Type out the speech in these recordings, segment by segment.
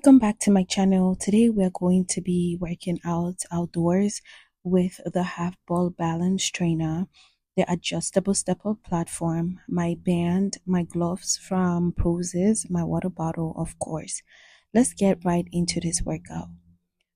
Welcome back to my channel. Today we're going to be working out outdoors with the half ball balance trainer, the adjustable step-up platform, my band, my gloves from Poses, my water bottle, of course. Let's get right into this workout.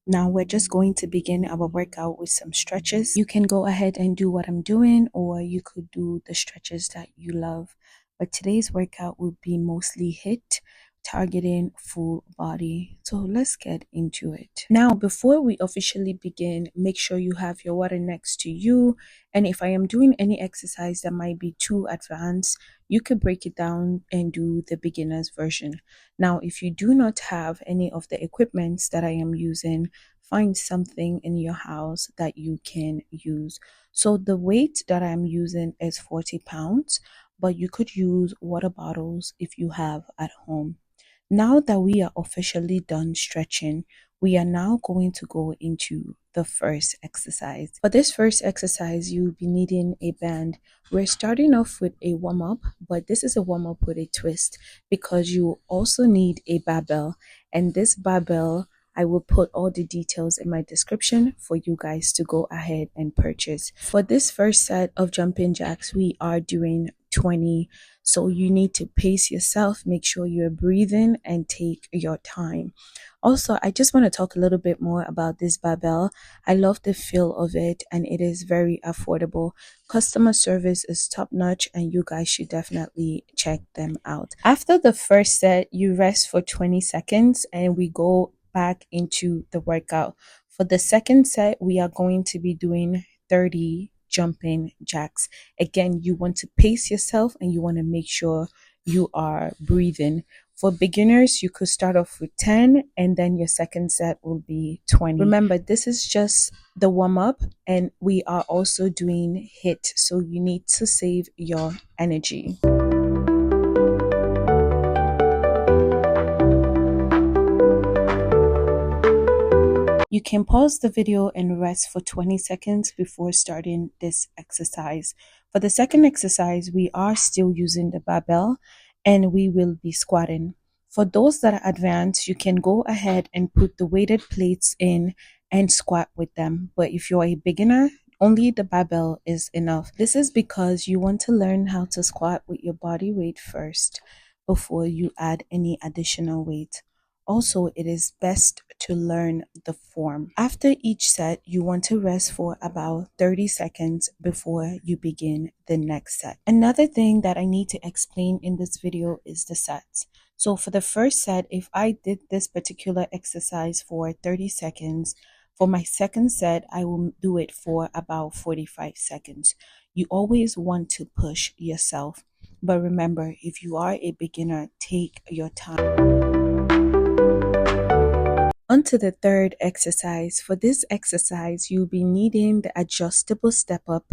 Now we're just going to begin our workout with some stretches. You can go ahead and do what I'm doing, or you could do the stretches that you love. But today's workout will be mostly HIIT, targeting full body. So let's get into it. Now, before we officially begin, make sure you have your water next to you. And if I am doing any exercise that might be too advanced, you could break it down and do the beginner's version. Now, if you do not have any of the equipments that I am using, find something in your house that you can use. So the weight that I'm using is 40 pounds, but you could use water bottles if you have at home. Now that we are officially done stretching, we are now going to go into the first exercise. For this first exercise, you'll be needing a band. We're starting off with a warm-up, but this is a warm-up with a twist because you also need a barbell. And this barbell, I will put all the details in my description for you guys to go ahead and purchase. For this first set of jumping jacks, we are doing 20. So you need to pace yourself, make sure you're breathing and take your time. Also, I just want to talk a little bit more about this barbell. I love the feel of it and it is very affordable. Customer service is top notch and you guys should definitely check them out. After the first set, you rest for 20 seconds and we go back into the workout. For the second set, we are going to be doing 30 jumping jacks. Again, you want to pace yourself and you want to make sure you are breathing. For beginners, you could start off with 10 and then your second set will be 20. Remember, this is just the warm-up and we are also doing HIIT, so you need to save your energy. You can pause the video and rest for 20 seconds before starting this exercise. For the second exercise, we are still using the barbell and we will be squatting. For those that are advanced, you can go ahead and put the weighted plates in and squat with them. But if you're a beginner, only the barbell is enough. This is because you want to learn how to squat with your body weight first before you add any additional weight. Also, it is best to learn the form. After each set, you want to rest for about 30 seconds before you begin the next set. Another thing that I need to explain in this video is the sets. So for the first set, if I did this particular exercise for 30 seconds, for my second set, I will do it for about 45 seconds. You always want to push yourself. But remember, if you are a beginner, take your time. On to the third exercise. For this exercise, you'll be needing the adjustable step up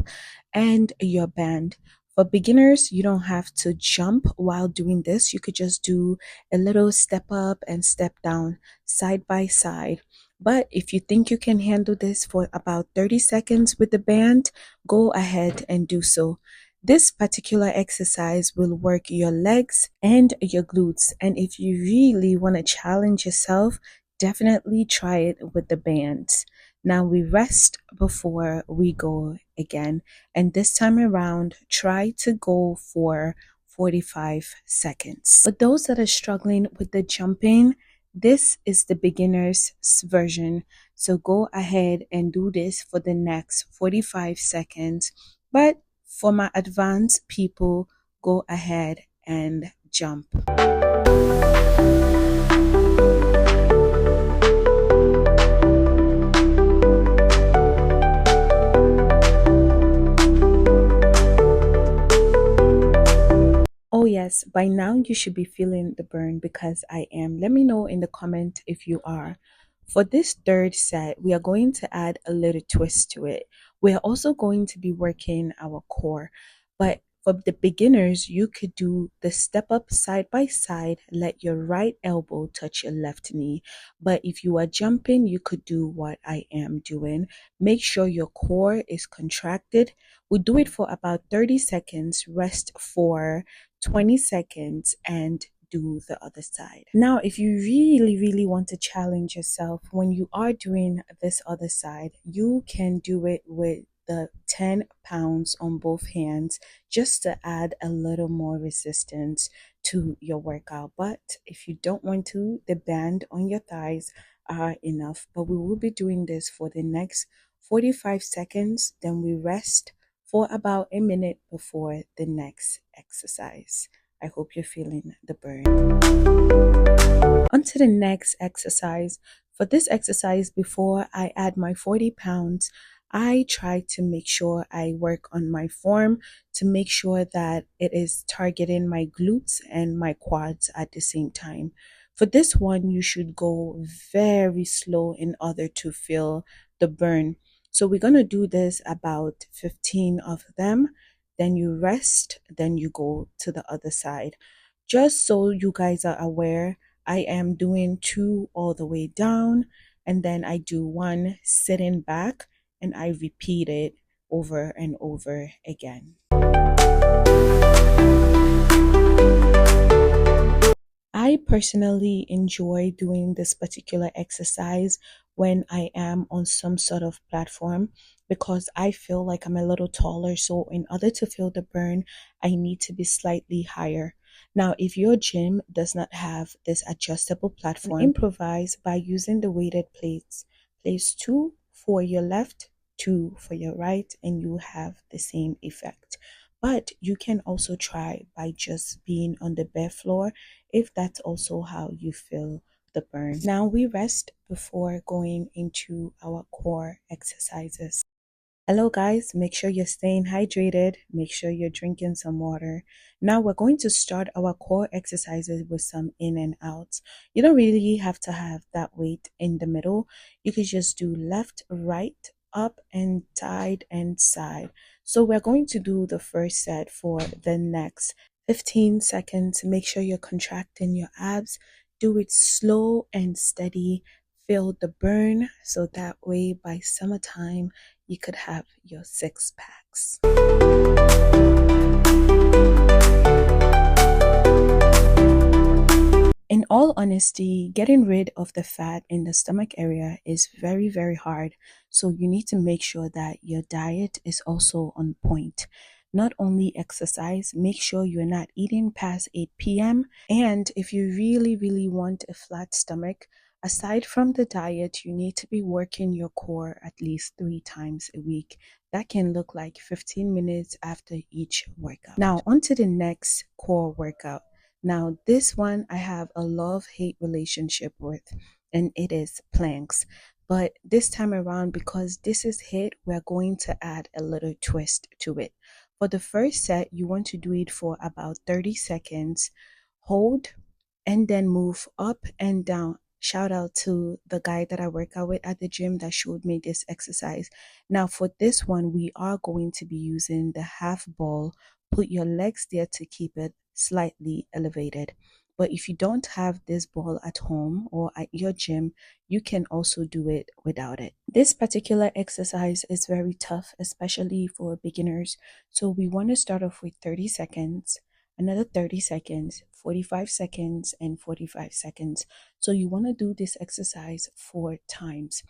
and your band. For beginners, you don't have to jump while doing this. You could just do a little step up and step down side by side. But if you think you can handle this for about 30 seconds with the band, go ahead and do so. This particular exercise will work your legs and your glutes. And if you really want to challenge yourself, definitely try it with the bands. Now we rest before we go again. And this time around, try to go for 45 seconds. For those that are struggling with the jumping, this is the beginner's version. So go ahead and do this for the next 45 seconds. But for my advanced people, go ahead and jump. Oh yes, by now you should be feeling the burn because I am. Let me know in the comment if you are. For this third set, we are going to add a little twist to it. We are also going to be working our core. But for the beginners, you could do the step up side by side, let your right elbow touch your left knee. But if you are jumping, you could do what I am doing. Make sure your core is contracted. We do it for about 30 seconds, rest for 20 seconds, and do the other side. Now, if you really want to challenge yourself when you are doing this other side, you can do it with the 10 pounds on both hands just to add a little more resistance to your workout. But if you don't want to, the band on your thighs are enough. But we will be doing this for the next 45 seconds, then we rest for about a minute before the next exercise. I hope you're feeling the burn. On to the next exercise. For this exercise, before I add my 40 pounds, I try to make sure I work on my form to make sure that it is targeting my glutes and my quads at the same time. For this one, you should go very slow in order to feel the burn. So we're going to do this about 15 of them. Then you rest, then you go to the other side. Just so you guys are aware, I am doing 2 all the way down, and then I do 1 sitting back, and I repeat it over and over again. I personally enjoy doing this particular exercise when I am on some sort of platform because I feel like I'm a little taller. So in order to feel the burn, I need to be slightly higher. Now, if your gym does not have this adjustable platform, improvise by using the weighted plates. Place 2 for your left, 2 for your right, and you have the same effect. But you can also try by just being on the bare floor if that's also how you feel the burn. Now we rest before going into our core exercises. Hello guys, make sure you're staying hydrated, make sure you're drinking some water. Now we're going to start our core exercises with some in and outs. You don't really have to have that weight in the middle. You could just do left, right, up and side and side. So we're going to do the first set for the next 15 seconds. Make sure you're contracting your abs. Do it slow and steady. Feel the burn so that way by summertime you could have your 6 packs. In all honesty, getting rid of the fat in the stomach area is very hard. So you need to make sure that your diet is also on point. Not only exercise, make sure you're not eating past 8 p.m. And if you really want a flat stomach, aside from the diet, you need to be working your core at least 3 times a week. That can look like 15 minutes after each workout. Now, on to the next core workout. Now, this one I have a love-hate relationship with, and it is planks. But this time around, because this is HIIT, we're going to add a little twist to it. For the first set, you want to do it for about 30 seconds. Hold, and then move up and down. Shout out to the guy that I work out with at the gym that showed me this exercise. Now for this one, we are going to be using the half ball. Put your legs there to keep it slightly elevated. But if you don't have this ball at home or at your gym, you can also do it without it. This particular exercise is very tough, especially for beginners. So we want to start off with 30 seconds, another 30 seconds, 45 seconds, and 45 seconds. So you want to do this exercise 4 times.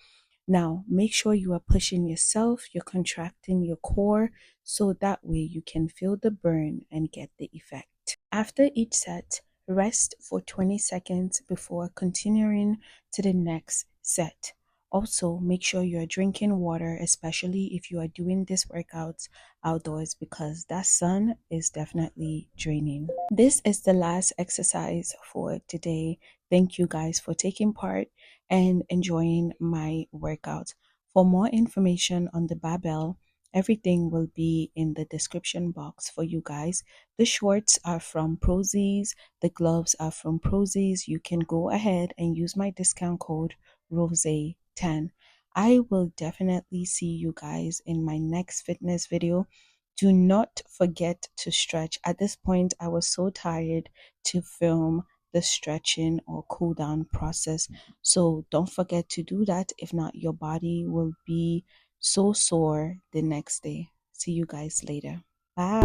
Now, make sure you are pushing yourself, you're contracting your core, so that way you can feel the burn and get the effect. After each set, rest for 20 seconds before continuing to the next set. Also, make sure you're drinking water, especially if you are doing these workouts outdoors, because that sun is definitely draining. This is the last exercise for today. Thank you guys for taking part and enjoying my workout. For more information on the barbell, everything will be in the description box for you guys. The shorts are from Prozis, the gloves are from Prozis. You can go ahead and use my discount code ROSE10. I will definitely see you guys in my next fitness video. Do not forget to stretch. At this point, I was so tired to film the stretching or cool down process. So don't forget to do that. If not, your body will be so sore the next day. See you guys later. Bye.